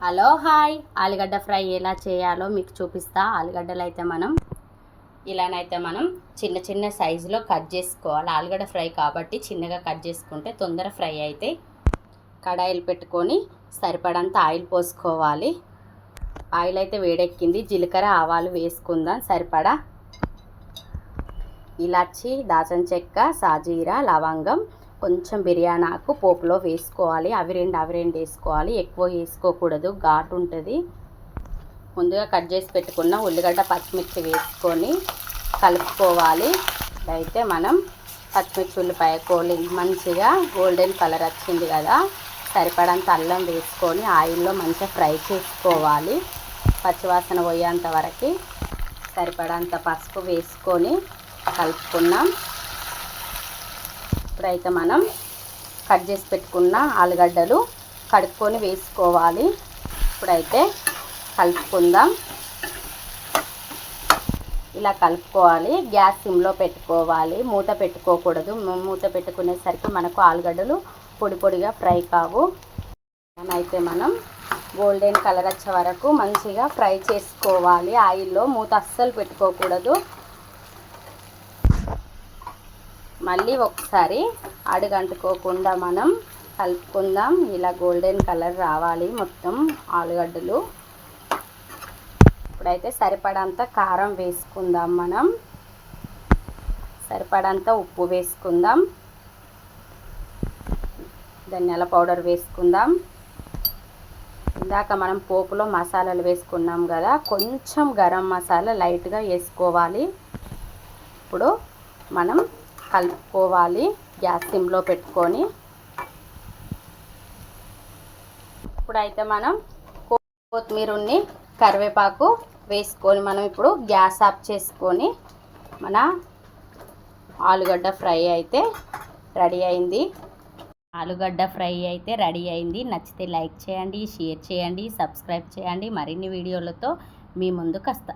Hello hi, ఆలుగడ్డ fry ఎలా చేయాలో మీకు చూపిస్తా. ఆలుగడ్డలు అయితే ఇలానైతే మనం చిన్న చిన్న సైజులో కట్ చేసుకోవాలి. ఆలుగడ్డ ఫ్రై కాబట్టి చిన్నగా కట్ చేసుకుంటే తొందర ఫ్రై అయితే. కడాయిలు పెట్టుకొని సరిపడంత ఆయిల్ పోసుకోవాలి. ఆయిల్ అయితే వేడెక్కింది. జీలకర్ర ఆవాలు వేసుకుందాం సరిపడా. ఇలాచి, దాల్చిన చెక్క, సాజీరా, లవంగం, కొంచెం బిర్యానీ ఆకు పోపులో వేసుకోవాలి. అవి రెండు వేసుకోవాలి. ఎక్కువ వేసుకోకూడదు, ఘాటు ఉంటుంది. ముందుగా కట్ చేసి పెట్టుకున్న ఉల్లిగడ్డ, పచ్చిమిర్చి వేసుకొని కలుపుకోవాలి. అయితే మనం పచ్చిమిర్చి, ఉల్లిపాయ కోలి మంచిగా గోల్డెన్ కలర్ వచ్చింది కదా, సరిపడంత అల్లం వేసుకొని ఆయిల్లో మంచిగా ఫ్రై చేసుకోవాలి. పచ్చివాసన పోయేంత వరకు సరిపడంత పసుపు వేసుకొని కలుపుకున్నాం. ఇప్పుడైతే మనం కట్ చేసి పెట్టుకున్న ఆలుగడ్డలు కడుక్కొని వేసుకోవాలి. ఇప్పుడైతే కలుపుకుందాం. ఇలా కలుపుకోవాలి. గ్యాస్ సిమ్లో పెట్టుకోవాలి, మూత పెట్టుకోకూడదు. మూత పెట్టుకునేసరికి మనకు ఆలుగడ్డలు పొడి పొడిగా ఫ్రై కావు. అయితే మనం గోల్డెన్ కలర్ వచ్చే వరకు మంచిగా ఫ్రై చేసుకోవాలి. ఆయిల్లో మూత అస్సలు పెట్టుకోకూడదు. మళ్ళీ ఒకసారి అడుగంటుకోకుండా మనం కలుపుకుందాం. ఇలా గోల్డెన్ కలర్ రావాలి మొత్తం ఆలుగడ్డలు. ఇప్పుడైతే సరిపడంత కారం వేసుకుందాం. మనం సరిపడంత ఉప్పు వేసుకుందాం. ధనియాల పౌడర్ వేసుకుందాం. ఇందాక మనం పోపులో మసాలాలు వేసుకున్నాం కదా, కొంచెం గరం మసాలా లైట్గా వేసుకోవాలి. ఇప్పుడు మనం కలుపుకోవాలి గ్యాస్ సిమ్లో పెట్టుకొని. ఇప్పుడైతే మనం కొత్తిమీరని, కరివేపాకు వేసుకొని మనం ఇప్పుడు గ్యాస్ ఆఫ్ చేసుకొని మన ఆలుగడ్డ ఫ్రై అయితే రెడీ అయింది. ఆలుగడ్డ ఫ్రై అయితే రెడీ అయింది. నచ్చితే లైక్ చేయండి, షేర్ చేయండి, సబ్స్క్రైబ్ చేయండి. మరిన్ని వీడియోలతో మీ ముందుకు వస్తా.